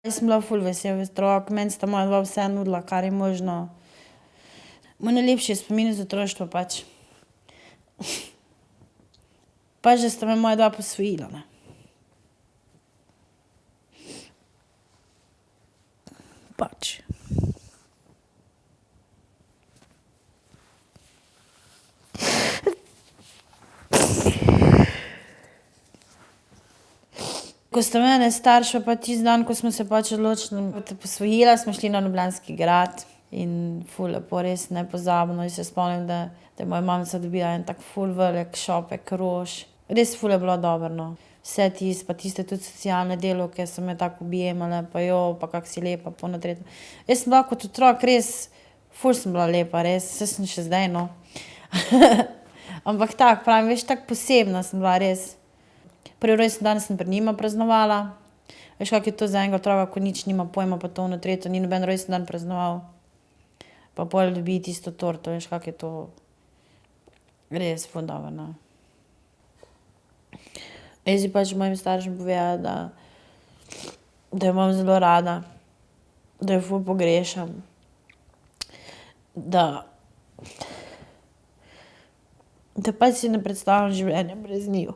Jaz sem bila ful vesel otrok, meni sta moja dva vse nudila, kar je možno. Moj najlepši spomin iz otroštva pač. Pač, da sta me moja dva posvojila, ne. Pač. Ko sta mene starša pa tisti dan, ko smo se pač odločili, da bosta posvojila, smo šli na Ljubljanski grad in ful lepo, res nepozabno. Jaz se spomnim, da je moja mamica dobila en tak ful velik šopek rož. Res ful je bilo dobro, no. Vse tisto, pa tiste tudi socialne delavke so me tako objemale, pa pa kako si lepa, pa ono tretje. Jaz sem bila kot otrok res, ful sem bila lepa, res, saj sem še zdaj, no. Ampak tako, pravim, veš, tako posebna sem bila, res. Prvi rojstni dan sem pri njima praznovala. Veš, kako je to za enega otroka, ko nič nima pojma, pa to ono tretje, ni noben rojstni dan praznoval. Pa pol dobi tisto torto, veš, kako je to res ful dobro, no. Jaz bi pač mojim staršem povedala, da jo imam zelo rada, da jo ful pogrešam, da pač si ne predstavljam življenja brez njiju.